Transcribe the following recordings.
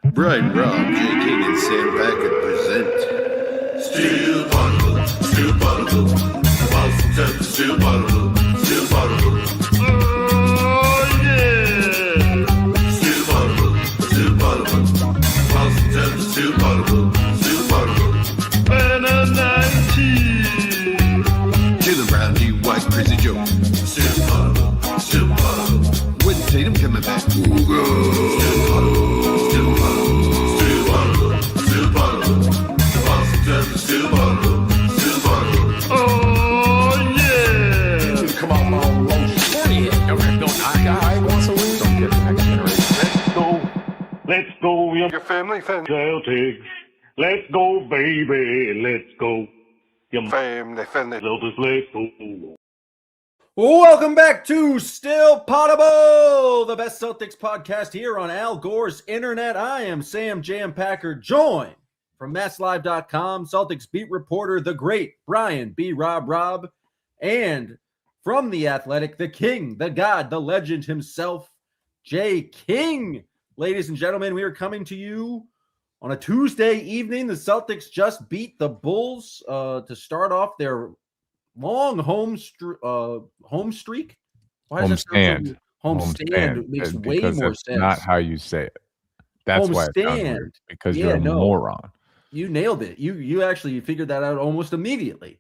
Brian, Rob, J. King, and Sam Packard present Steel Bottle, Steel Bottle, Boston Celtics, Steel Bottle, Steel Bottle. Oh yeah! Steel Bottle, Steel Bottle, Boston Celtics, Steel Bottle, Steel Bottle. And a 19. Jalen Brown, D. White, Crazy Joe. Steel Bottle, Steel Bottle. When Tatum coming back. Ooh, Steel Bottle, Steel Bottle. Oh yeah! Come on, guy wants to lose. Don't get the next generation. Let's go, your family fan Celtics. Let's go, baby, let's go. Your family fan Celtics, let's go. Welcome back to Still Potable, the best Celtics podcast here on Al Gore's Internet. I am Sam Packard, joined from MassLive.com, Celtics beat reporter, the great Brian B. Robb, and from The Athletic, the king, the god, the legend himself, J. King. Ladies and gentlemen, we are coming to you on a Tuesday evening. The Celtics just beat the Bulls to start off their long home streak. Why does Homestand. Homestand makes way because more that's sense. Not how you say it. That's why it sounds weird, because you're a moron. You nailed it. You actually figured that out almost immediately.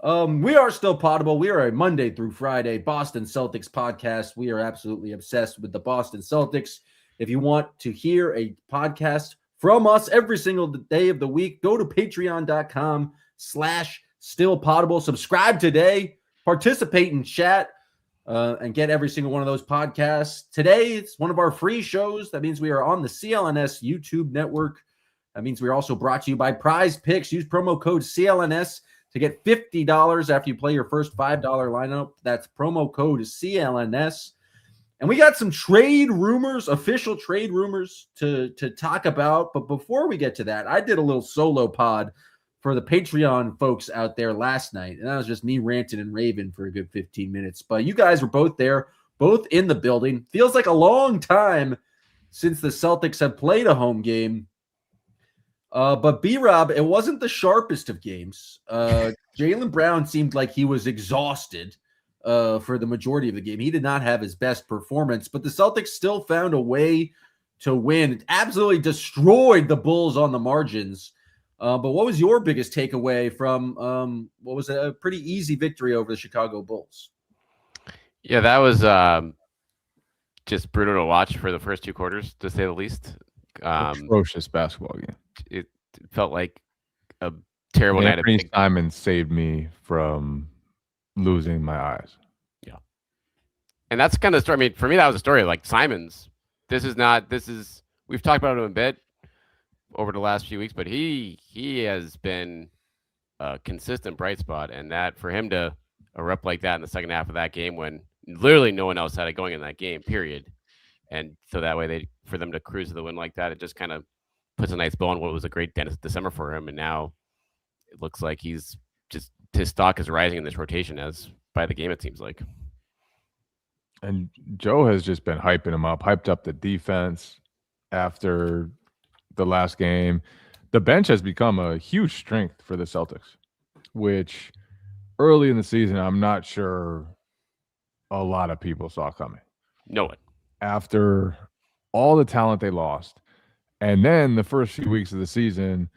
We are Still Potable. We are a Monday through Friday Boston Celtics podcast. We are absolutely obsessed with the Boston Celtics. If you want to hear a podcast from us every single day of the week, go to patreon.com/stillpotable. Subscribe today, participate in chat, and get every single one of those podcasts. Today, it's one of our free shows. That means we are on the CLNS YouTube network. That means we're also brought to you by Prize Picks. Use promo code CLNS to get $50 after you play your first $5 lineup. That's promo code CLNS. And we got some trade rumors, official trade rumors to talk about. But before we get to that, I did a little solo pod for the Patreon folks out there last night. And that was just me ranting and raving for a good 15 minutes. But you guys were both there, both in the building. Feels like a long time since the Celtics have played a home game. But B-Rob, it wasn't the sharpest of games. Jalen Brown seemed like he was exhausted for the majority of the game. He did not have his best performance, but the Celtics still found a way to win. It absolutely destroyed the Bulls on the margins. But what was your biggest takeaway from what was a pretty easy victory over the Chicago Bulls? Yeah, that was just brutal to watch for the first two quarters, to say the least. Atrocious basketball game. It felt like a terrible night. Anthony Simons saved me from losing my eyes. Yeah, and that's kind of the story. I mean, for me, that was a story. Like Simons, we've talked about him a bit over the last few weeks, but he has been a consistent bright spot, and that for him to erupt like that in the second half of that game when literally no one else had it going in that game, period. And so that way for them to cruise to the win like that, it just kind of puts a nice bow on what was a great December for him. And now it looks like his stock is rising in this rotation as by the game, it seems like. And Joe has just been hyping him up, hyped up the defense after the last game. The bench has become a huge strength for the Celtics, which early in the season, I'm not sure a lot of people saw coming. No one. After all the talent they lost, and then the first few weeks of the season,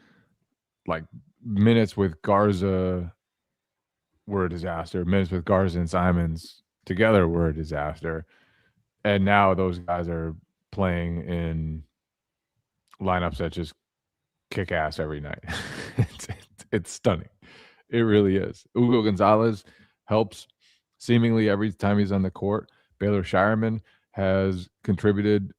like minutes with Garza were a disaster. Minutes with Garza and Simons together were a disaster. And now those guys are playing in lineups that just kick ass every night. It's stunning. It really is. Hugo Gonzalez helps seemingly every time he's on the court. Baylor Shireman has contributed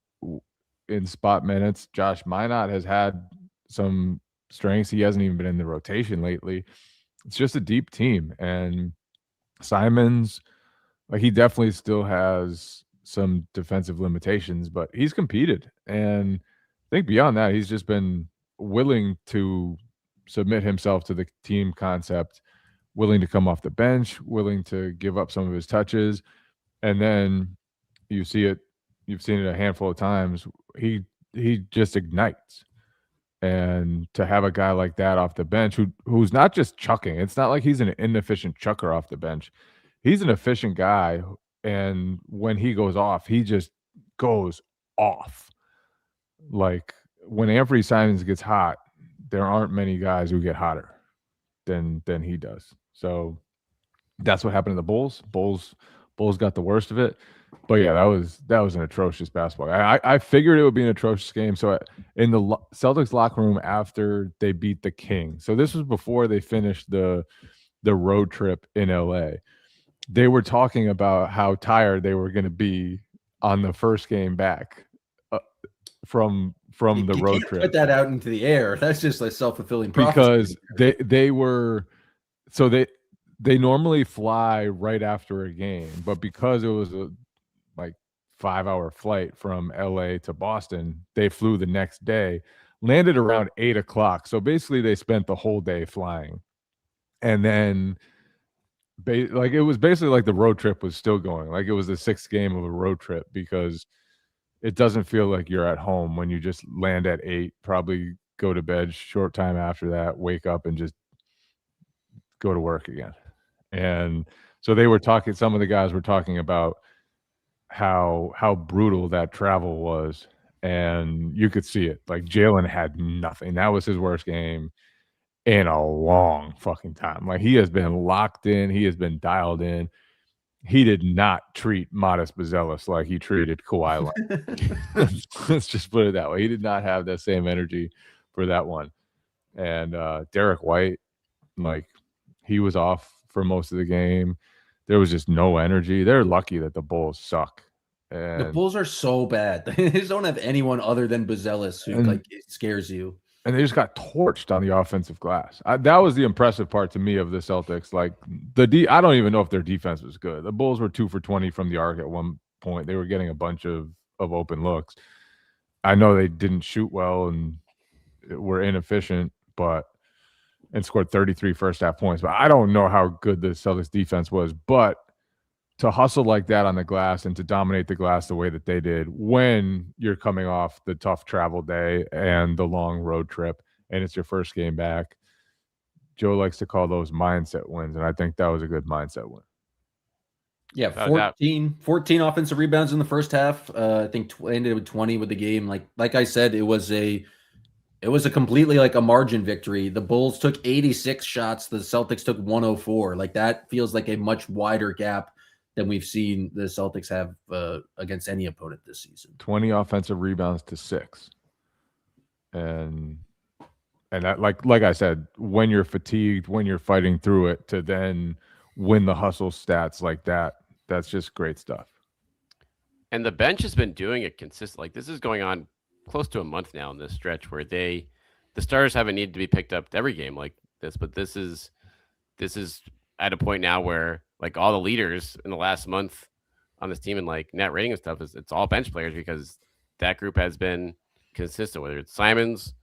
in spot minutes. Josh Minot has had some strengths. He hasn't even been in the rotation lately. It's just a deep team. And Simons, like, he definitely still has some defensive limitations, but he's competed. And I think beyond that, he's just been willing to submit himself to the team concept, willing to come off the bench, willing to give up some of his touches. And then you've seen it a handful of times. He just ignites. And to have a guy like that off the bench who's not just chucking, it's not like he's an inefficient chucker off the bench. He's an efficient guy, and when he goes off, he just goes off. Like when Anthony Simons gets hot, there aren't many guys who get hotter than he does. So that's what happened to the Bulls. Bulls got the worst of it. But yeah, that was an atrocious basketball. I figured it would be an atrocious game. So in the Celtics locker room after they beat the Kings, so this was before they finished the road trip in LA. They were talking about how tired they were going to be on the first game back from the road trip. Put that out into the air. That's just like self-fulfilling prophecy. Because they were so they normally fly right after a game, but because it was a 5-hour flight from LA to Boston, they flew the next day, landed around 8:00. So basically they spent the whole day flying. And then it was basically like the road trip was still going. Like it was the sixth game of a road trip, because it doesn't feel like you're at home when you just land at 8, probably go to bed short time after that, wake up and just go to work again. And so they were talking, some of the guys were talking about how brutal that travel was, and you could see it. Like Jalen had nothing. That was his worst game in a long fucking time. Like he has been locked in, he has been dialed in. He did not treat Modest Bazelis like he treated Kawhi Leonard. Let's just put it that way. He did not have that same energy for that one. And Derek White, like he was off for most of the game. There was just no energy. They're lucky that the Bulls suck. And the Bulls are so bad. They just don't have anyone other than Bazelis who it scares you. And they just got torched on the offensive glass. That was the impressive part to me of the Celtics. Like I don't even know if their defense was good. The Bulls were 2 for 20 from the arc at one point. They were getting a bunch of open looks. I know they didn't shoot well and were inefficient, and scored 33 first half points. But I don't know how good the Celtics defense was. But to hustle like that on the glass and to dominate the glass the way that they did when you're coming off the tough travel day and the long road trip and it's your first game back, Joe likes to call those mindset wins, and I think that was a good mindset win. Yeah, 14 offensive rebounds in the first half. I think ended with 20 with the game. Like I said, it was a completely like a margin victory. The Bulls took 86 shots. The Celtics took 104. Like that feels like a much wider gap than we've seen the Celtics have against any opponent this season. 20 offensive rebounds to 6. And that, like I said, when you're fatigued, when you're fighting through it, to then win the hustle stats like that, that's just great stuff. And the bench has been doing it consistently. Like this is going on close to a month now in this stretch where the starters haven't needed to be picked up every game like this, but this is at a point now where like all the leaders in the last month on this team and like net rating and stuff it's all bench players, because that group has been consistent, whether it's Simons,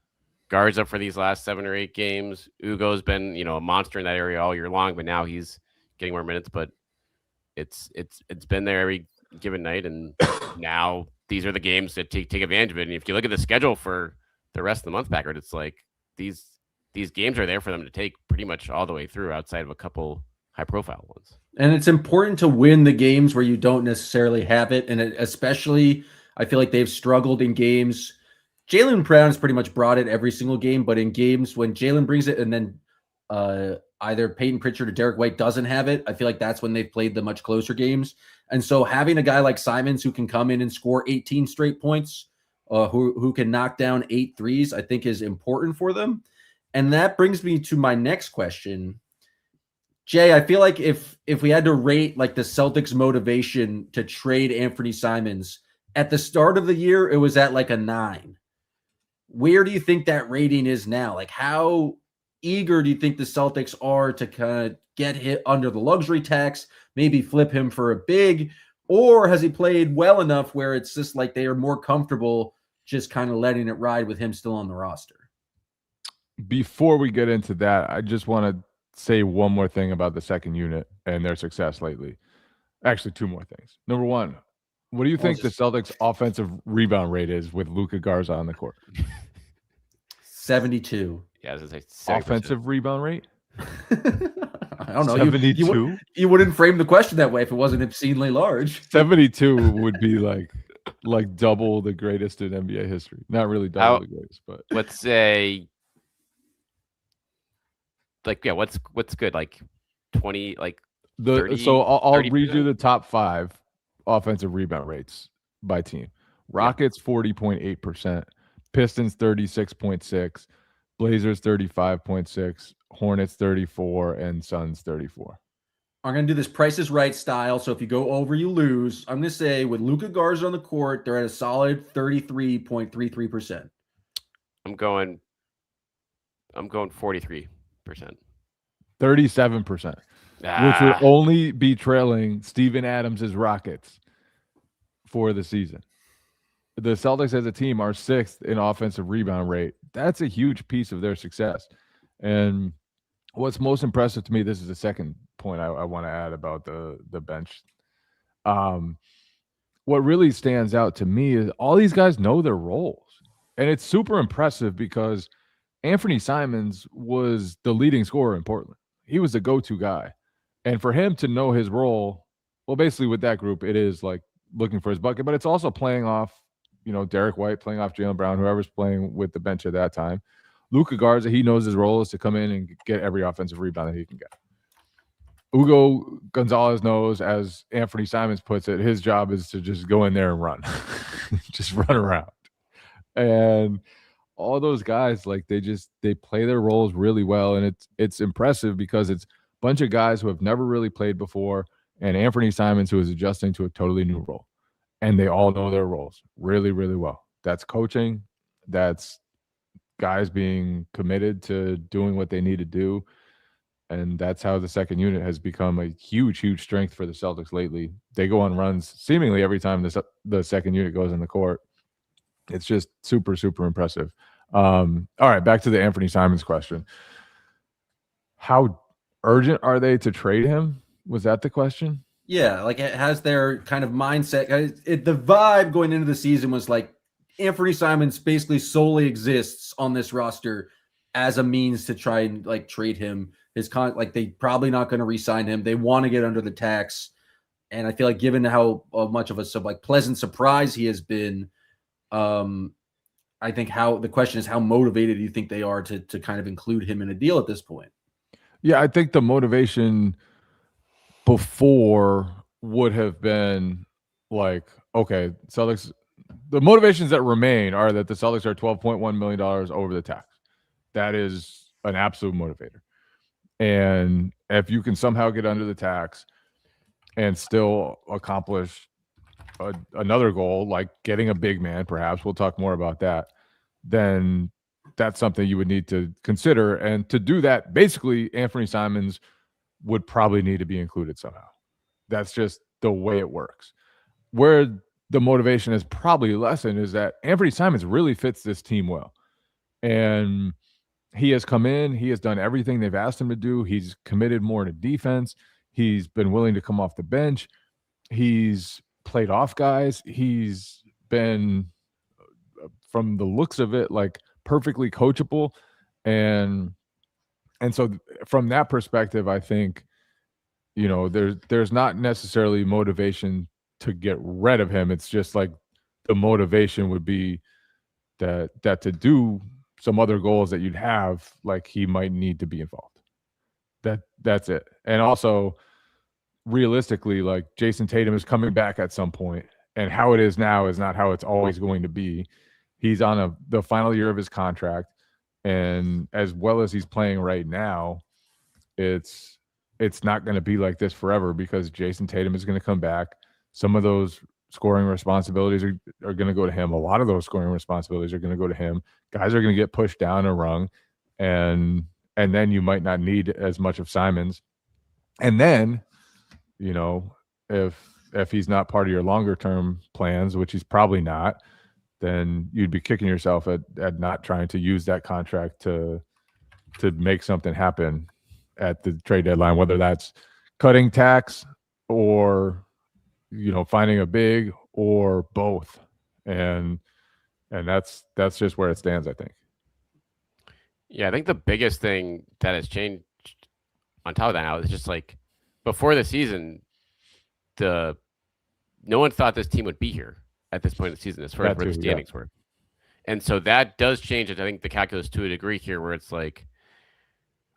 guards up for these last 7 or 8 games. Ugo's been, a monster in that area all year long, but now he's getting more minutes, but it's been there every given night. And now these are the games that take advantage of it. And if you look at the schedule for the rest of the month, Packard, it's like these games are there for them to take pretty much all the way through, outside of a couple high-profile ones. And it's important to win the games where you don't necessarily have it. And especially, I feel like they've struggled in games. Jaylen Brown has pretty much brought it every single game, but in games when Jaylen brings it and then either Peyton Pritchard or Derek White doesn't have it, I feel like that's when they've played the much closer games. And so having a guy like Simons who can come in and score 18 straight points, who can knock down 8 threes, I think is important for them. And that brings me to my next question. Jay, I feel like if we had to rate like the Celtics' motivation to trade Anthony Simons at the start of the year, it was at like a 9. Where do you think that rating is now? Like how eager do you think the Celtics are to kind of get hit under the luxury tax, maybe flip him for a big, or has he played well enough where it's just like they are more comfortable just kind of letting it ride with him still on the roster? Before we get into that, I just want to say one more thing about the second unit and their success lately. Actually, 2 more things. Number one, What do you think the Celtics' offensive rebound rate is with Luka Garza on the court? 72. Yeah, I was gonna say 70%. Offensive rebound rate? I don't know. 72? You wouldn't frame the question that way if it wasn't obscenely large. 72 would be like double the greatest in NBA history. Not really double the greatest, but let's say what's good? Like 20, like 30, so I'll 30%? read you the top 5 offensive rebound rates by team. Rockets 40.8%, Pistons 36.6, Blazers 35.6, Hornets 34, and Suns 34. I'm going to do this Price is Right style. So if you go over, you lose. I'm going to say with Luka Garza on the court, they're at a solid 33.33%. I'm going 43%. 37%, which would only be trailing Steven Adams' Rockets for the season. The Celtics as a team are 6th in offensive rebound rate. That's a huge piece of their success. And what's most impressive to me, this is the second point I want to add about the bench. What really stands out to me is all these guys know their roles. And it's super impressive because Anthony Simons was the leading scorer in Portland. He was the go-to guy. And for him to know his role, well, basically with that group, it is like looking for his bucket, but it's also playing off, Derek White, playing off Jaylen Brown, whoever's playing with the bench at that time. Luka Garza, he knows his role is to come in and get every offensive rebound that he can get. Hugo Gonzalez knows, as Anthony Simons puts it, his job is to just go in there and run. Just run around. And all those guys, like they play their roles really well. And it's impressive because it's a bunch of guys who have never really played before, and Anthony Simons, who is adjusting to a totally new role. And they all know their roles really, really well. That's coaching. That's guys being committed to doing what they need to do. And that's how the second unit has become a huge, huge strength for the Celtics lately. They go on runs seemingly every time the second unit goes in the court. It's just super, super impressive. All right, back to the Anthony Simons question. How urgent are they to trade him? Was that the question? Yeah, like it has their kind of mindset. The vibe going into the season was like Anthony Simons basically solely exists on this roster as a means to try and like trade him. They probably not going to re-sign him. They want to get under the tax, and I feel like given how much of a pleasant surprise he has been, I think the question is how motivated do you think they are to kind of include him in a deal at this point? Yeah, I think the motivation before would have been like, okay, Celtics. The motivations that remain are that the Celtics are $12.1 million over the tax. That is an absolute motivator. And if you can somehow get under the tax and still accomplish another goal, like getting a big man, perhaps, we'll talk more about that, then that's something you would need to consider. And to do that, basically, Anthony Simons would probably need to be included somehow. That's just the way it works. Where the motivation is probably lessened is that Anthony Simons really fits this team well. And he has come in, he has done everything they've asked him to do. He's committed more to defense. He's been willing to come off the bench. He's played off guys. He's been, from the looks of it, like perfectly coachable. And so from that perspective, I think, there's not necessarily motivation to get rid of him. It's just like the motivation would be that to do some other goals that you'd have, like he might need to be involved. That's it. And also, realistically, like Jason Tatum is coming back at some point, and how it is now is not how it's always going to be. He's on the final year of his contract, and as well as he's playing right now, it's not going to be like this forever because Jason Tatum is going to come back. Some of those scoring responsibilities are going to go to him. A lot of those scoring responsibilities are going to go to him. Guys are going to get pushed down a rung, and then you might not need as much of Simons. And then, if he's not part of your longer term plans, which he's probably not, then you'd be kicking yourself at not trying to use that contract to make something happen at the trade deadline, whether that's cutting tax or finding a big or both, and that's just where it stands, I think. Yeah, I think the biggest thing that has changed on top of that now is just like before the season, no one thought this team would be here at this point in the season as far as where the standings were. And so that does change it. I think the calculus to a degree here where it's like,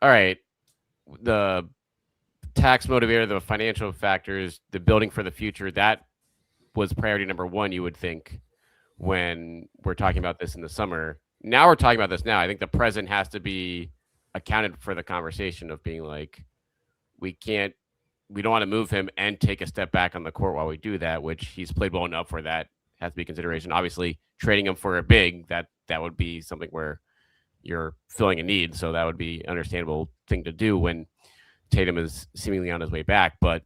all right, the tax motivator, the financial factors, the building for the future, that was priority number one, you would think, when we're talking about this in the summer. Now we're talking about this now. I think the present has to be accounted for the conversation of being like, we don't want to move him and take a step back on the court while we do that, which he's played well enough for that has to be consideration. Obviously, trading him for a big, that would be something where you're filling a need. So that would be an understandable thing to do when Tatum is seemingly on his way back. But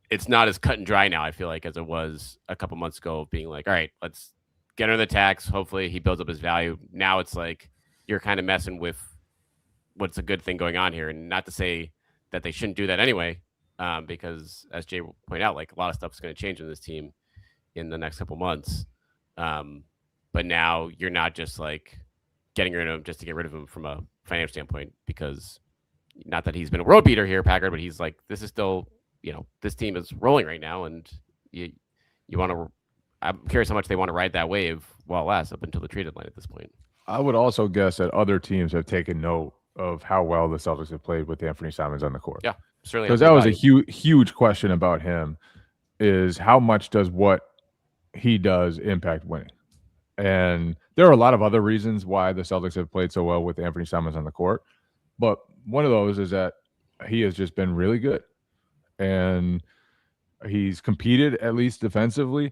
it's not as cut and dry now, I feel like, as it was a couple months ago, being like, all right, let's get under the tax. Hopefully he builds up his value. Now it's like you're kind of messing with what's a good thing going on here. And not to say that they shouldn't do that anyway, because as Jay pointed out, like a lot of stuff is going to change in this team in the next couple months. But now you're not just like getting rid of him just to get rid of him from a financial standpoint, because not that he's been a world beater here, Packard, but he's like, this is still, this team is rolling right now, and you want to. I'm curious how much they want to ride that wave while it lasts up until the trade deadline at this point. I would also guess that other teams have taken note of how well the Celtics have played with Anthony Simons on the court. Yeah, certainly. Because that was a huge question about him, is how much does what he does impact winning? And there are a lot of other reasons why the Celtics have played so well with Anthony Simons on the court. But one of those is that he has just been really good. And he's competed, at least defensively.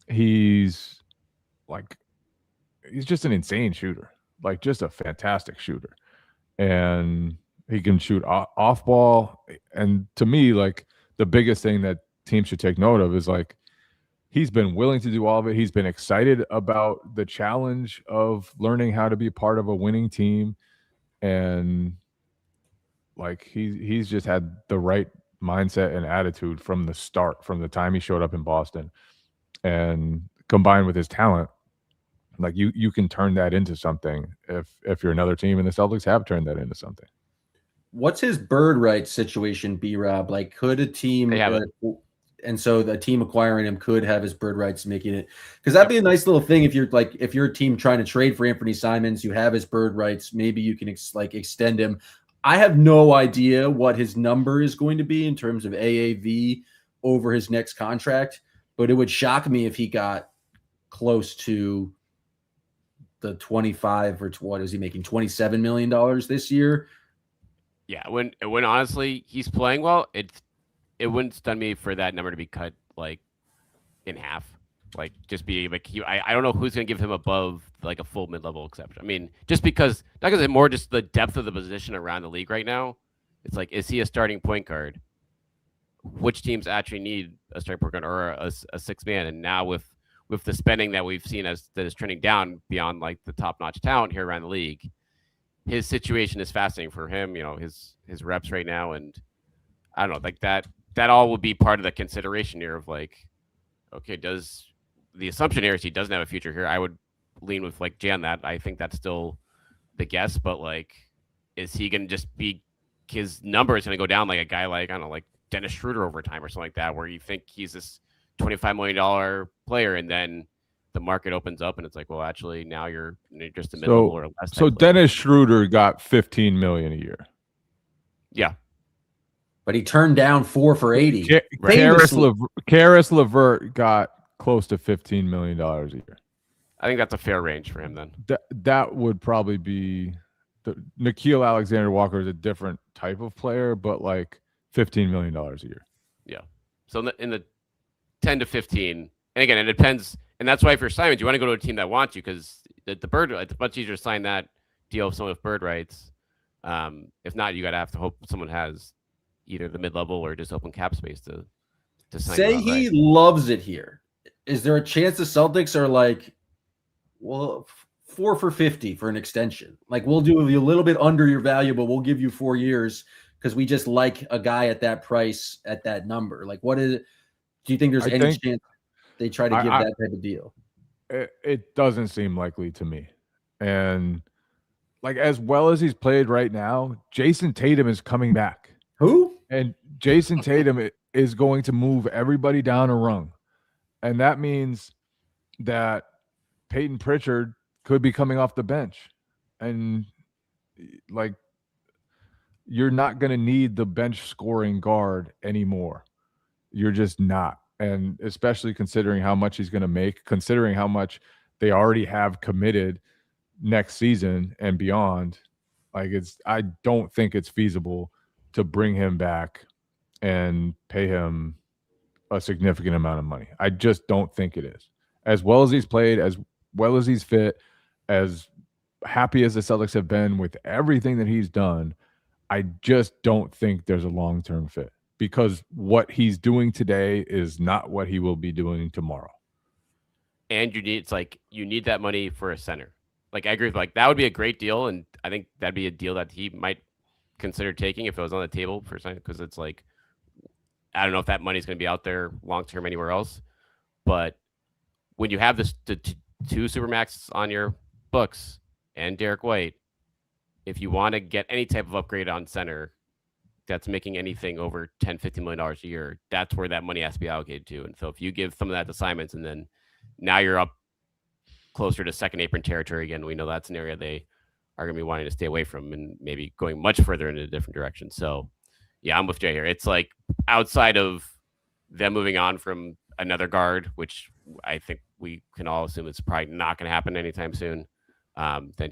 He's just an insane shooter, like just a fantastic shooter. And he can shoot off ball. And to me, like the biggest thing that teams should take note of is like, he's been willing to do all of it. He's been excited about the challenge of learning how to be part of a winning team. And like he's just had the right mindset and attitude from the start, from the time he showed up in Boston. And combined with his talent, like you can turn that into something if you're another team, and the Celtics have turned that into something. What's his bird rights situation be, Rob? Like, could a team and so the team acquiring him could have his bird rights, making it, because that'd be a nice little thing if you're a team trying to trade for Anthony Simons, you have his bird rights, maybe you can extend him. I have no idea what his number is going to be in terms of AAV over his next contract, but it would shock me if he got close to the 25 or what is he making, $27 million this year? Yeah, when honestly he's playing well, it wouldn't stun me for that number to be cut like in half. Like just be like I don't know who's gonna give him above like a full mid-level exception. I mean, just because not because it's more just the depth of the position around the league right now. It's like, is he a starting point guard? Which teams actually need a starting point guard or a six man? And now with the spending that we've seen that is trending down beyond like the top-notch talent here around the league, his situation is fascinating for him. His reps right now, and I don't know, like that all would be part of the consideration here of like, okay, the assumption here is he doesn't have a future here. I would lean with like Jay on that. I think that's still the guess, but like, is he going to just be, his number is going to go down like a guy like, I don't know, like Dennis Schroeder over time or something like that, where you think he's this $25 million player and then the market opens up and it's like, well, actually now you're just a mid-level or less. So Dennis Schroeder got $15 million a year. Yeah. But he turned down 4 for 80. Karis LeVert got close to $15 million a year. I think that's a fair range for him then. That would probably be Nickeil Alexander-Walker is a different type of player, but like $15 million a year. Yeah. So in the 10 to 15, and again, it depends. And that's why if you're Simons, you want to go to a team that wants you, because the bird, it's much easier to sign that deal with someone with bird rights. If not, you got to have to hope someone has either the mid-level or just open cap space to sign. Say he loves it here. Is there a chance the Celtics are like, well, 4 for 50 for an extension? Like, we'll do you a little bit under your value, but we'll give you 4 years because we just like a guy at that price, at that number. Like, what is it? Do you think there's any chance? they try to give that type of deal. It doesn't seem likely to me. And like, as well as he's played right now, Jason Tatum is coming back. Who? And Jason Tatum is going to move everybody down a rung. And that means that Peyton Pritchard could be coming off the bench. And like, you're not going to need the bench scoring guard anymore. You're just not. And especially considering how much he's going to make, considering how much they already have committed next season and beyond, like, I don't think it's feasible to bring him back and pay him a significant amount of money. I just don't think it is. As well as he's played, as well as he's fit, as happy as the Celtics have been with everything that he's done, I just don't think there's a long-term fit, because what he's doing today is not what he will be doing tomorrow. And you need that money for a center. Like, I agree with, like, that would be a great deal, and I think that'd be a deal that he might consider taking if it was on the table for a center, because it's like, I don't know if that money's going to be out there long term anywhere else. But when you have the two supermaxes on your books and Derek White, if you want to get any type of upgrade on center that's making anything over $10-15 million a year, that's where that money has to be allocated to. And so if you give some of that to Simons, and then now you're up closer to second apron territory again, we know that's an area they are going to be wanting to stay away from, and maybe going much further in a different direction. So yeah, I'm with Jay here. It's like, outside of them moving on from another guard, which I think we can all assume it's probably not going to happen anytime soon, then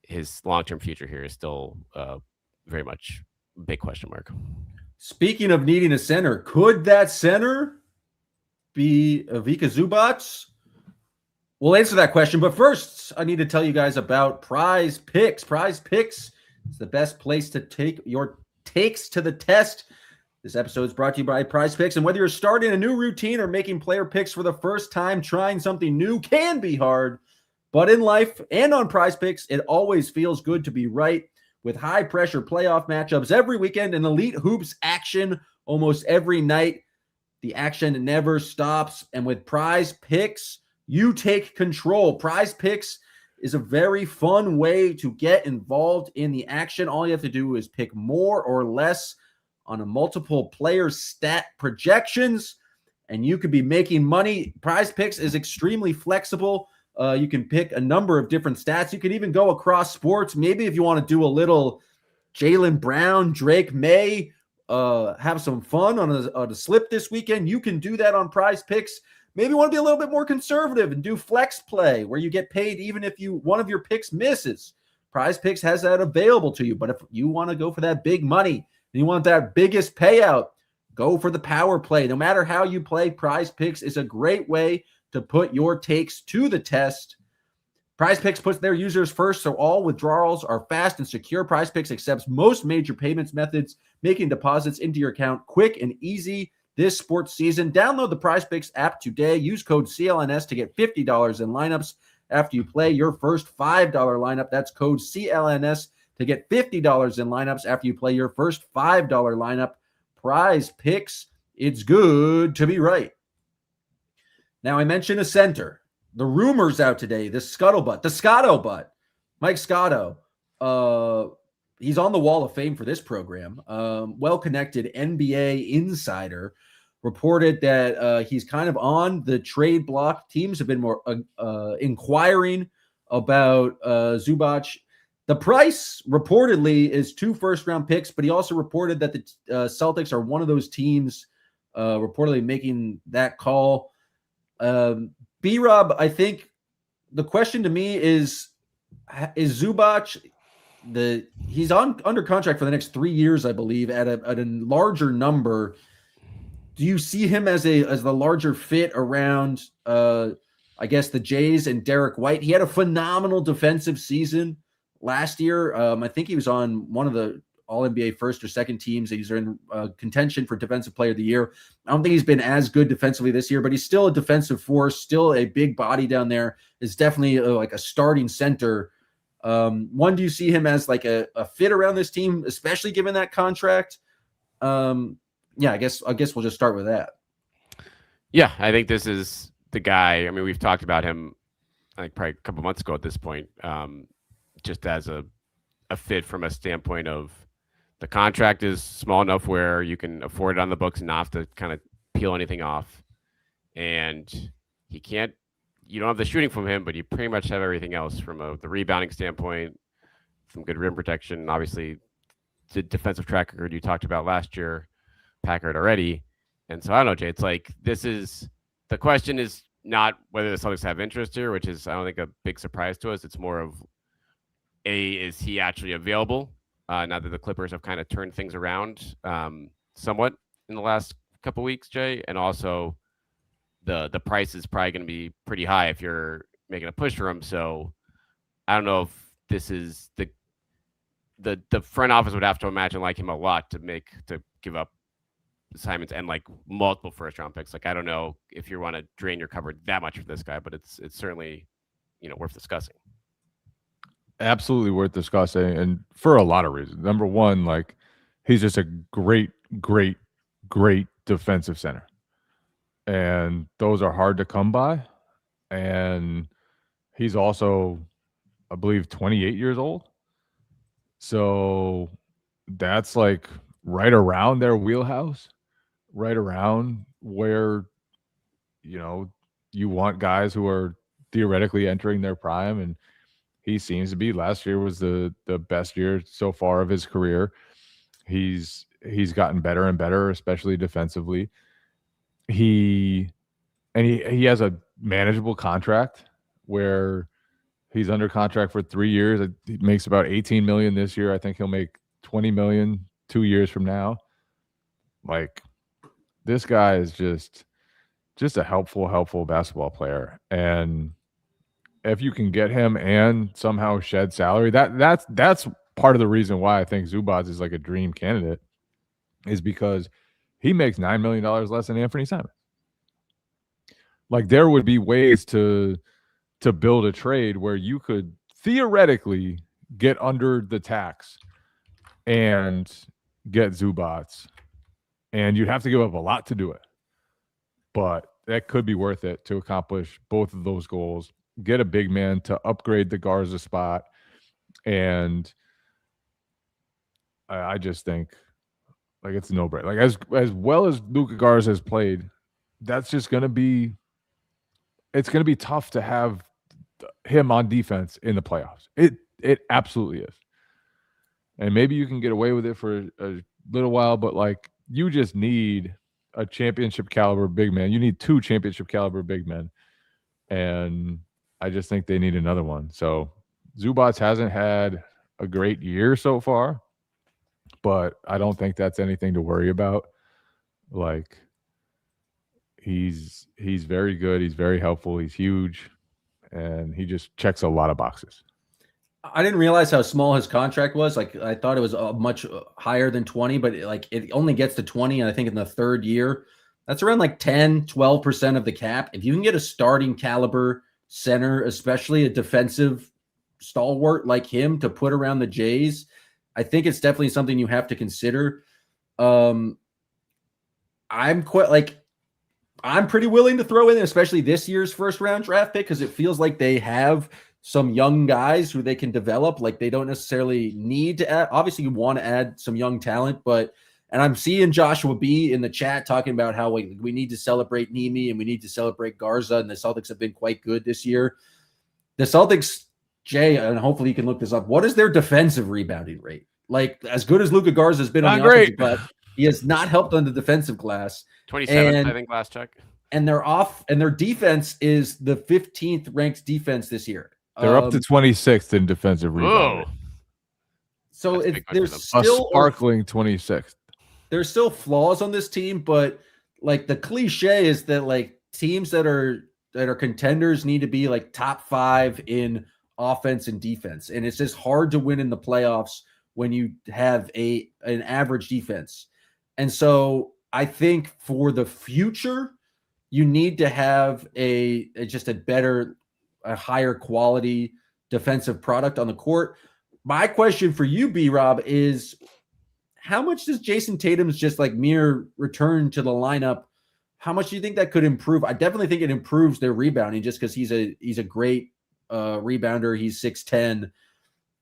his long-term future here is still very much a big question mark. Speaking of needing a center, could that center be Ivica Zubac? We'll answer that question, but first, I need to tell you guys about Prize Picks. Prize Picks is the best place to take your takes to the test. This episode is brought to you by Prize Picks, and whether you're starting a new routine or making player picks for the first time, trying something new can be hard. But in life and on Prize Picks, it always feels good to be right. With high-pressure playoff matchups every weekend and elite hoops action almost every night, the action never stops. And with Prize Picks, you take control. Prize Picks is a very fun way to get involved in the action. All you have to do is pick more or less on a multiple player stat projections, and you could be making money. Prize Picks is extremely flexible. You can pick a number of different stats. You can even go across sports. Maybe if you want to do a little Jaylen Brown, Drake May, have some fun on a slip this weekend, you can do that on Prize Picks. Maybe you want to be a little bit more conservative and do flex play, where you get paid even if one of your picks misses. Prize Picks has that available to you. But if you want to go for that big money and you want that biggest payout, go for the power play. No matter how you play, Prize Picks is a great way to put your takes to the test. Prize Picks puts their users first, so all withdrawals are fast and secure. Prize Picks accepts most major payments methods, making deposits into your account quick and easy this sports season. Download the Prize Picks app today. Use code CLNS to get $50 in lineups after you play your first $5 lineup. That's code CLNS to get $50 in lineups after you play your first $5 lineup. Prize Picks, it's good to be right. Now, I mentioned a center. The rumors out today, the scuttlebutt, Mike Scotto. He's on the Wall of Fame for this program. Well-connected NBA insider reported that he's kind of on the trade block. Teams have been more inquiring about Zubac. The price reportedly is 2 first-round picks, but he also reported that the Celtics are one of those teams reportedly making that call. B-Rob, I think the question to me is Zubac, he's under contract for the next 3 years, I believe, at a larger number. Do you see him as the larger fit around, I guess, the Jays and Derek White? He had a phenomenal defensive season last year. I think he was on one of the All-NBA first or second teams. He's in contention for Defensive Player of the Year. I don't think he's been as good defensively this year, but he's still a defensive force, still a big body down there. Is definitely like a starting center. One, do you see him as like a fit around this team, especially given that contract? Yeah, I guess we'll just start with that. Yeah, I think this is the guy. I mean, we've talked about him, I think probably a couple months ago at this point, just as a fit from a standpoint of the contract is small enough where you can afford it on the books and not have to kind of peel anything off. And he can't, you don't have the shooting from him, but you pretty much have everything else from the rebounding standpoint, some good rim protection, obviously the defensive track record you talked about last year, Packard already. And so I don't know, Jay, it's like the question is not whether the Celtics have interest here, which is, I don't think, a big surprise to us. It's more of, is he actually available? Now that the Clippers have kind of turned things around somewhat in the last couple weeks, Jay, and also the price is probably going to be pretty high if you're making a push for him. So I don't know if this is the front office would have to imagine like him a lot to give up Simons and like multiple first round picks. Like, I don't know if you want to drain your cupboard that much for this guy, but it's certainly, worth discussing. Absolutely worth discussing, and for a lot of reasons. Number one, like, he's just a great defensive center, and those are hard to come by. And he's also, I believe, 28 years old, so that's like right around their wheelhouse, right around where you want guys who are theoretically entering their prime. And he seems to be. Last year was the best year so far of his career. He's gotten better and better, especially defensively. He has a manageable contract where he's under contract for 3 years. He makes about $18 million this year. I think he'll make $20 million 2 years from now. Like, this guy is just a helpful basketball player. And if you can get him and somehow shed salary, that's part of the reason why I think Zubac is like a dream candidate, is because he makes $9 million less than Anthony Simons. Like, there would be ways to build a trade where you could theoretically get under the tax and get Zubac, and you'd have to give up a lot to do it. But that could be worth it to accomplish both of those goals. Get a big man to upgrade the Garza spot. And I just think, like, it's a no-brainer. Like, as well as Luka Garza has played, that's just going to be – it's going to be tough to have him on defense in the playoffs. It absolutely is. And maybe you can get away with it for a little while, but, like, you just need a championship caliber big man. You need 2 championship caliber big men. And I just think they need another one. So Zubac hasn't had a great year so far, but I don't think that's anything to worry about. Like, he's very good. He's very helpful. He's huge, and he just checks a lot of boxes. I didn't realize how small his contract was. Like, I thought it was much higher than 20, but it only gets to 20. And I think in the third year, that's around like 10, 12% of the cap. If you can get a starting caliber center, especially a defensive stalwart like him, to put around the Jays, I think it's definitely something you have to consider. I'm pretty willing to throw in, especially this year's first round draft pick, because it feels like they have some young guys who they can develop. Like, they don't necessarily need to add. Obviously, you want to add some young talent, and I'm seeing Joshua B in the chat talking about how we need to celebrate Nemi and we need to celebrate Garza, and the Celtics have been quite good this year. The Celtics, Jay, and hopefully you can look this up, what is their defensive rebounding rate? Like, as good as Luka Garza has been on the offensive glass, he has not helped on the defensive glass. 27th, I think, last check. And their defense is the 15th ranked defense this year. They're up to 26th in defensive rebound. So there's a still sparkling 26th. There's still flaws on this team, but like, the cliche is that like teams that are contenders need to be like top 5 in offense and defense. And it's just hard to win in the playoffs when you have an average defense. And so I think for the future, you need to have a higher quality defensive product on the court. My question for you, B-Rob, is how much does Jason Tatum's just like mere return to the lineup, how much do you think that could improve? I definitely think it improves their rebounding just because he's a great rebounder. He's 6'10".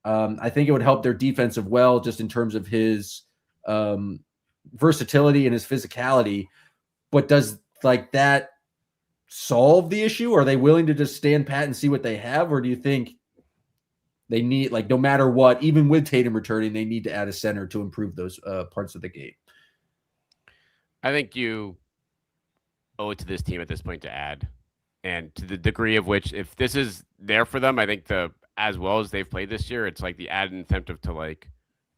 I think it would help their defensive well just in terms of his versatility and his physicality. But does like that solve the issue? Are they willing to just stand pat and see what they have? Or do you think they need, like, no matter what, even with Tatum returning, they need to add a center to improve those parts of the game? I think you owe it to this team at this point to add, and to the degree of which, if this is there for them, I think as well as they've played this year, it's like the added incentive to like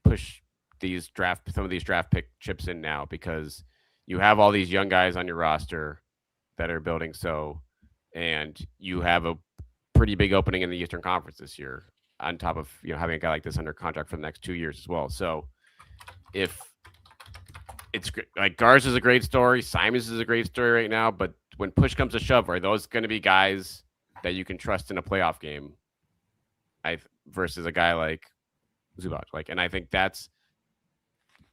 push some of these draft pick chips in now, because you have all these young guys on your roster that are building and you have a pretty big opening in the Eastern Conference this year, on top of having a guy like this under contract for the next 2 years as well. So if it's like Garza is a great story, Simons is a great story right now, but when push comes to shove, are those going to be guys that you can trust in a playoff game versus a guy like Zubac? And I think that's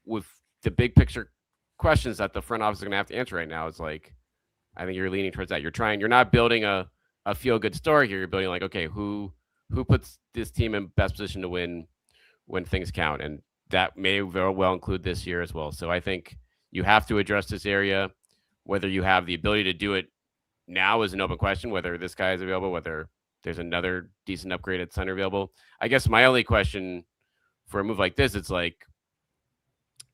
with the big picture questions that the front office is going to have to answer right now. Is like, I think you're leaning towards that. You're not building a feel good story here. You're building like, okay, who puts this team in best position to win when things count, and that may very well include this year as well. So I think you have to address this area. Whether you have the ability to do it now is an open question. Whether this guy is available, whether there's another decent upgraded center available. I guess my only question for a move like this, it's like,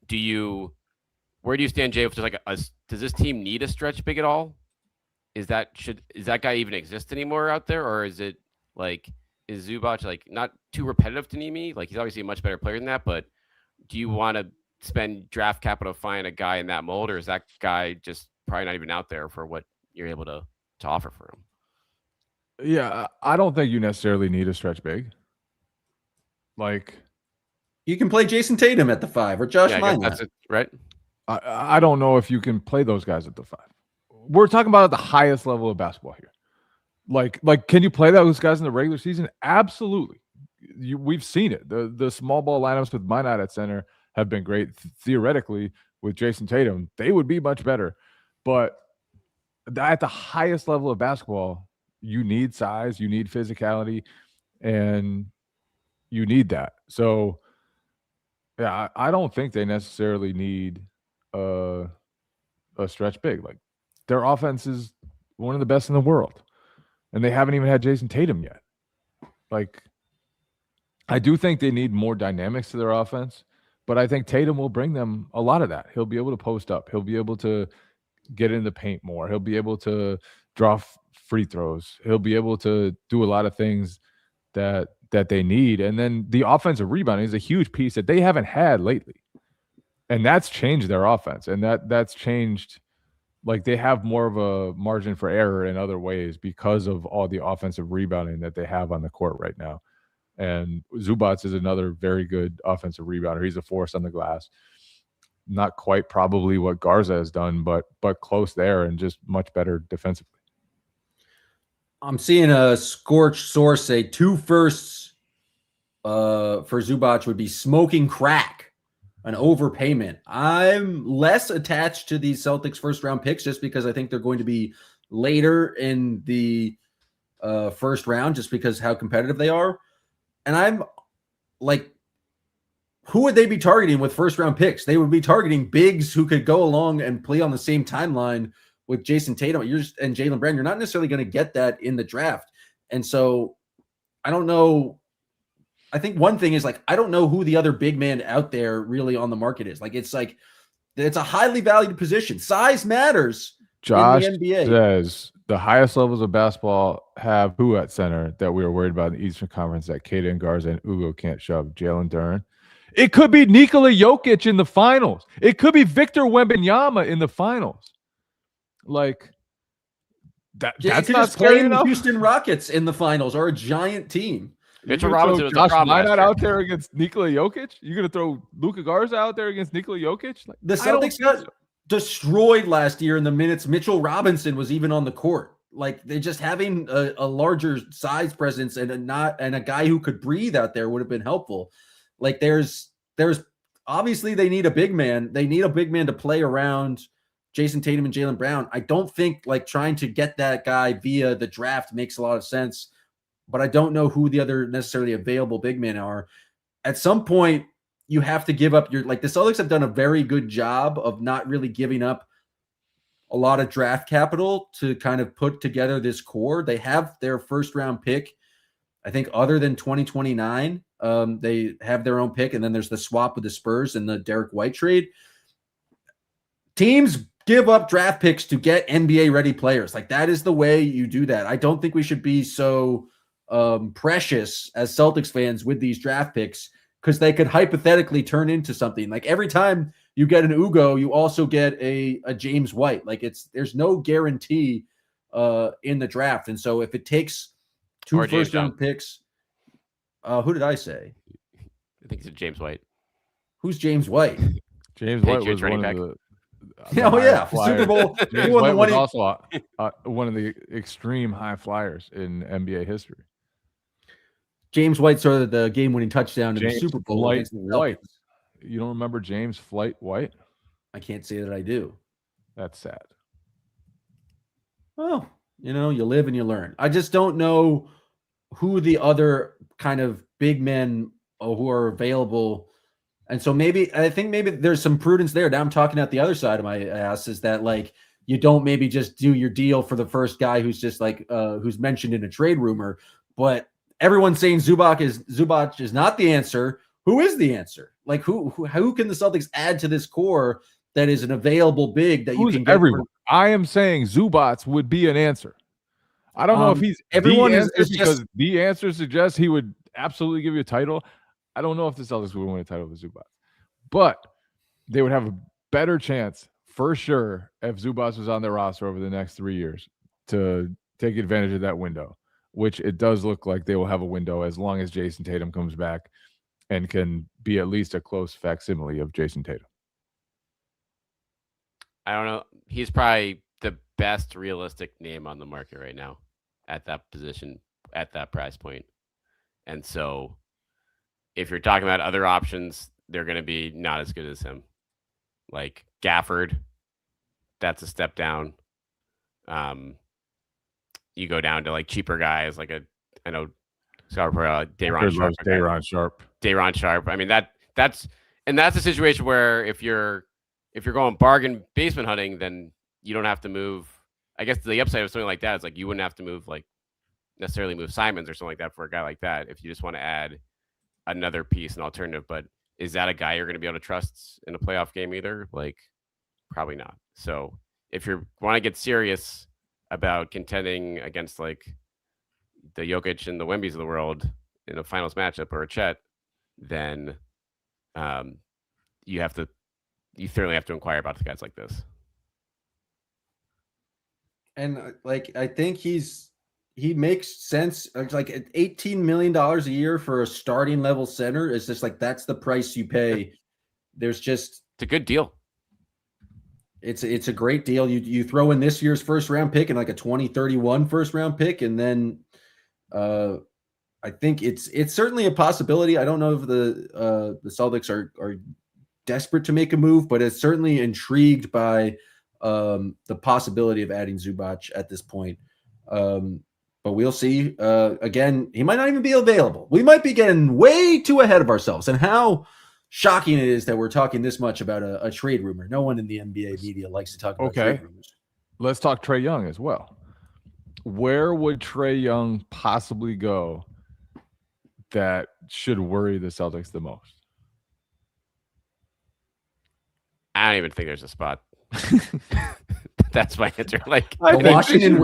where do you stand, Jay? If there's like does this team need a stretch big at all? Is that guy even exist anymore out there, or is it like, is Zubac like not too repetitive to me? Like, he's obviously a much better player than that, but do you want to spend draft capital to find a guy in that mold, or is that guy just probably not even out there for what you're able to offer for him? Yeah, I don't think you necessarily need a stretch big. Like, you can play Jason Tatum at the 5 or Josh Minot. That's it, right? I don't know if you can play those guys at the 5. We're talking about at the highest level of basketball here. Like, can you play those guys in the regular season? Absolutely. We've seen it. The small ball lineups with Minot at center have been great. Theoretically, with Jason Tatum, they would be much better. But at the highest level of basketball, you need size, you need physicality, and you need that. So, yeah, I don't think they necessarily need a stretch big. Like, their offense is one of the best in the world, and they haven't even had Jason Tatum yet. Like, I do think they need more dynamics to their offense, but I think Tatum will bring them a lot of that. He'll be able to post up. He'll be able to get in the paint more. He'll be able to draw free throws. He'll be able to do a lot of things that they need. And then the offensive rebounding is a huge piece that they haven't had lately. And that's changed their offense. And that's changed. Like, they have more of a margin for error in other ways because of all the offensive rebounding that they have on the court right now. And Zubac is another very good offensive rebounder. He's a force on the glass. Not quite probably what Garza has done, but close there, and just much better defensively. I'm seeing a scorched source say 2 firsts for Zubac would be smoking crack, an overpayment. I'm less attached to these Celtics first-round picks just because I think they're going to be later in the first round just because how competitive they are. And I'm like, who would they be targeting with first-round picks? They would be targeting bigs who could go along and play on the same timeline with Jason Tatum and Jaylen Brown. You're not necessarily going to get that in the draft. And so I don't know. I think one thing is, like, I don't know who the other big man out there really on the market is. Like, it's a highly valued position. Size matters. Josh in the NBA says the highest levels of basketball have who at center that we were worried about in the Eastern Conference that Kaden Garza and Ugo can't shove? Jalen Duren. It could be Nikola Jokic in the finals. It could be Victor Wembanyama in the finals. Like, that's not scary enough. The Houston Rockets in the finals are a giant team. Mitchell Robinson was a Josh problem Minot last year. out there against Nikola Jokic. You're gonna throw Luka Garza out there against Nikola Jokic? Like, the Celtics got destroyed last year in the minutes Mitchell Robinson was even on the court. Like, they just having a larger size presence and a guy who could breathe out there would have been helpful. Like, there's obviously they need a big man. They need a big man to play around Jason Tatum and Jaylen Brown. I don't think like trying to get that guy via the draft makes a lot of sense, but I don't know who the other necessarily available big men are. At some point, you have to give up the Celtics have done a very good job of not really giving up a lot of draft capital to kind of put together this core. They have their first round pick. I think other than 2029, they have their own pick. And then there's the swap with the Spurs and the Derek White trade. Teams give up draft picks to get NBA ready players. Like that is the way you do that. I don't think we should be so precious as Celtics fans with these draft picks because they could hypothetically turn into something. Like every time you get an Ugo, you also get a James White. Like there's no guarantee in the draft. And so if it takes 2 first-round picks, who did I say? I think it's James White. Who's James White? James White was one of the Super Bowl. James White was also one of the extreme high flyers in NBA history. James White sort of the game-winning touchdown in the Super Bowl. White. You don't remember James Flight White? I can't say that I do. That's sad. Well, you live and you learn. I just don't know who the other kind of big men who are available. And so I think maybe there's some prudence there. Now I'm talking at the other side of my ass is that like you don't maybe just do your deal for the first guy who's just like who's mentioned in a trade rumor, but everyone's saying Zubac is not the answer. Who is the answer? Like who can the Celtics add to this core that is an available big that you can get everyone? I am saying Zubac would be an answer. I don't know if he's everyone the answer because the answer suggests he would absolutely give you a title. I don't know if the Celtics would win a title with Zubac, but they would have a better chance for sure if Zubac was on their roster over the next 3 years to take advantage of that window, which it does look like they will have a window as long as Jason Tatum comes back and can be at least a close facsimile of Jason Tatum. I don't know. He's probably the best realistic name on the market right now at that position, at that price point. And so if you're talking about other options, they're going to be not as good as him. Like Gafford, that's a step down. You go down to like cheaper guys, like Day'Ron Sharp. I mean, that's a situation where if you're going bargain basement hunting, then you don't have to move. I guess the upside of something like that is like you wouldn't have to necessarily move Simons or something like that for a guy like that if you just want to add another piece, an alternative. But is that a guy you're going to be able to trust in a playoff game either? Like, probably not. So if you want to get serious about contending against like the Jokic and the Wembys of the world in a finals matchup or a Chet, then you thoroughly have to inquire about the guys like this. And like I think he makes sense. Like $18 million a year for a starting level center is just like that's the price you pay. It's a good deal. It's a great deal. You throw in this year's first round pick and like a 2031 first round pick, and then I think it's certainly a possibility. I don't know if the Celtics are desperate to make a move, but it's certainly intrigued by the possibility of adding Zubac at this point. But we'll see. Again, he might not even be available. We might be getting way too ahead of ourselves. And how shocking it is that we're talking this much about a trade rumor. No one in the NBA media likes to talk about trade rumors. Let's talk Trae Young as well. Where would Trae Young possibly go that should worry the Celtics the most? I don't even think there's a spot. That's my answer. Like the Washington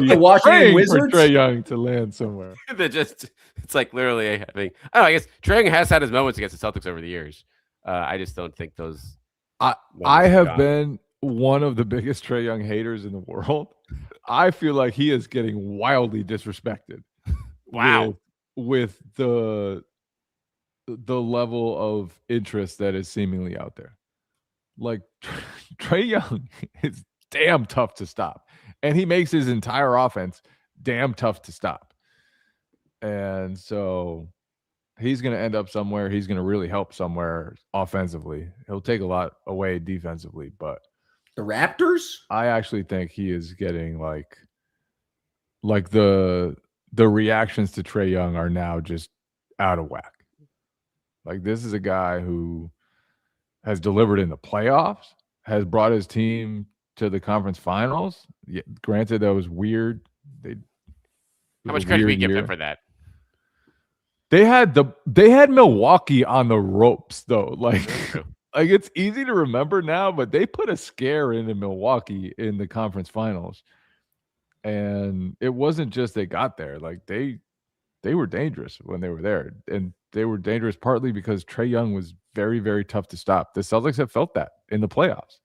Wizards, Trae Young to land somewhere. It's like literally. I guess Trae Young has had his moments against the Celtics over the years. I just don't think those. I have been one of the biggest Trae Young haters in the world. I feel like he is getting wildly disrespected. Wow. With the level of interest that is seemingly out there. Like Trae Young is damn tough to stop. And he makes his entire offense damn tough to stop. And so he's going to end up somewhere. He's going to really help somewhere offensively. He'll take a lot away defensively, but The Raptors? I actually think he is getting like the reactions to Trae Young are now just out of whack. Like, this is a guy who has delivered in the playoffs, has brought his team to the conference finals. Yeah, granted, that was weird. How much credit do we give him for that? They had Milwaukee on the ropes though. Like it's easy to remember now, but they put a scare into Milwaukee in the conference finals. And it wasn't just they got there. Like they were dangerous when they were there. And they were dangerous partly because Trae Young was very, very tough to stop. The Celtics have felt that in the playoffs.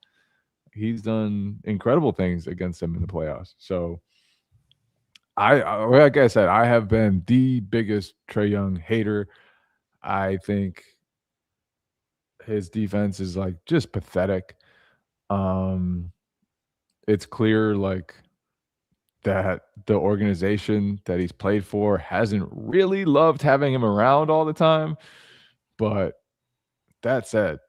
He's done incredible things against them in the playoffs. So like I said, I have been the biggest Trae Young hater. I think his defense is like just pathetic. It's clear like that the organization that he's played for hasn't really loved having him around all the time. But that said,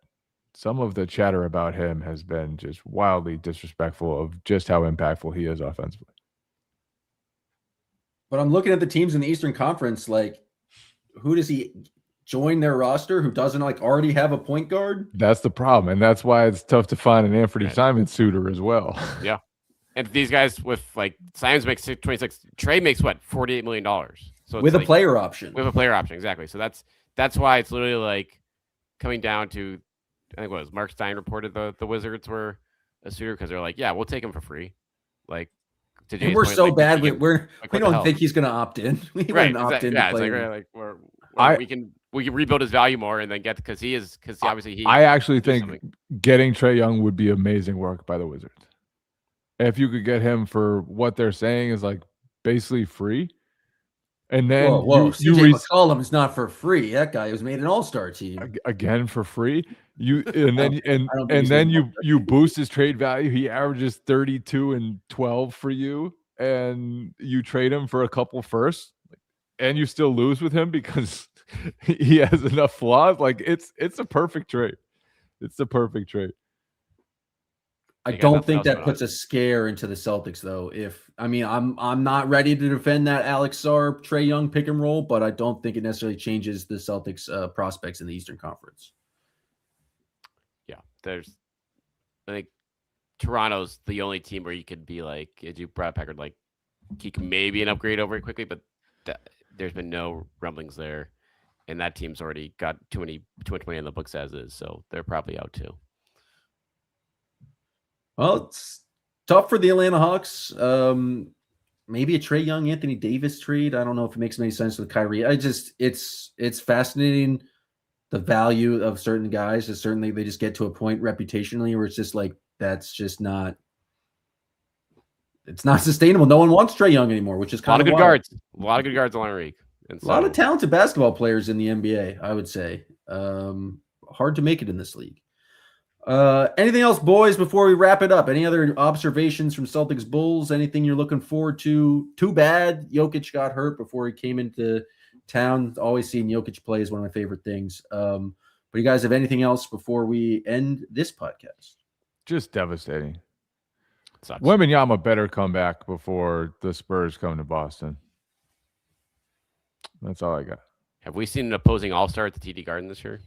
some of the chatter about him has been just wildly disrespectful of just how impactful he is offensively. But I'm looking at the teams in the Eastern Conference. Like, who does he join their roster who doesn't like already have a point guard? That's the problem. And that's why it's tough to find an Anthony Simons suitor as well. Yeah. And these guys with like Simons makes 26, Trae makes what, $48 million. So with a player option. With a player option, exactly. So that's why it's literally like coming down to, I think what was Mark Stein reported the Wizards were a suitor because they're like, yeah, we'll take him for free. Like, and we're so bad. We don't think he's going to opt in. We wouldn't opt in. Yeah, it's like we can rebuild his value more and then get because obviously I actually think getting Trae Young would be amazing work by the Wizards. If you could get him for what they're saying is like basically free, and then CJ McCollum is not for free. That guy was made an all-star team again for free. You boost his trade value. He averages 32 and 12 for you, and you trade him for a couple firsts, and you still lose with him because he has enough flaws. Like it's a perfect trade. It's the perfect trade. I don't think that puts a scare into the Celtics, though. I'm not ready to defend that Alex Sarr, Trae Young pick and roll, but I don't think it necessarily changes the Celtics' prospects in the Eastern Conference. Yeah, I think Toronto's the only team where you could be like, as you brought Packard, like he can maybe an upgrade over it quickly, but there's been no rumblings there, and that team's already got too much money in the books as is, so they're probably out too. Well, it's tough for the Atlanta Hawks. Maybe a Trae Young, Anthony Davis trade. I don't know if it makes any sense with Kyrie. It's fascinating the value of certain guys. Is certainly they just get to a point reputationally where it's just like it's not sustainable. No one wants Trae Young anymore, which is kind of a lot of good guards along the league. A lot of talented basketball players in the NBA, I would say. Hard to make it in this league. Anything else, boys, before we wrap it up? Any other observations from Celtics Bulls? Anything you're looking forward to? Too bad Jokic got hurt before he came into town. Always seeing Jokic play is one of my favorite things. But you guys have anything else before we end this podcast? Just devastating. Sucks. Wembanyama better come back before the Spurs come to Boston. That's all I got. Have we seen an opposing all-star at the TD Garden this year?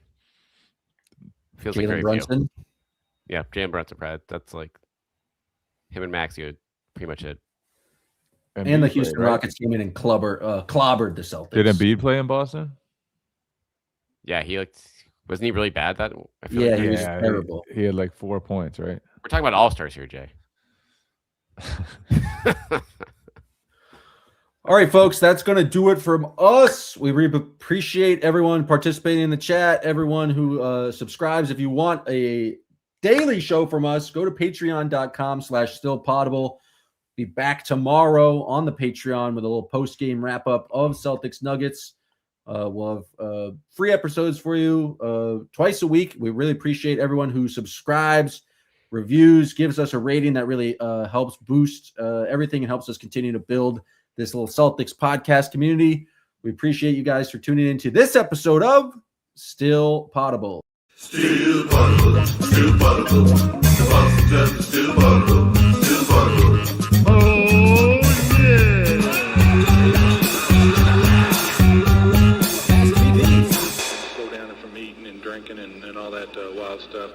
Feels like Jalen Brunson. Yeah, Jalen Brunson. That's like him and Maxey are pretty much it. And the Houston Rockets came in and clobbered the Celtics. Did Embiid play in Boston? Yeah, wasn't he really bad? He was terrible. He had like 4 points, right? We're talking about all-stars here, Jay. All right, folks, that's going to do it from us. We really appreciate everyone participating in the chat, everyone who subscribes. If you want a daily show from us, go to patreon.com/stillpotable. Be back tomorrow on the Patreon with a little post-game wrap-up of Celtics Nuggets. We'll have free episodes for you twice a week. We really appreciate everyone who subscribes, reviews, gives us a rating. That really helps boost everything and helps us continue to build this little Celtics podcast community. We appreciate you guys for tuning into this episode of Still Potable. Still potable, still potable. Welcome to Bottle, to Bottle. Slow down from eating and drinking and all that wild stuff.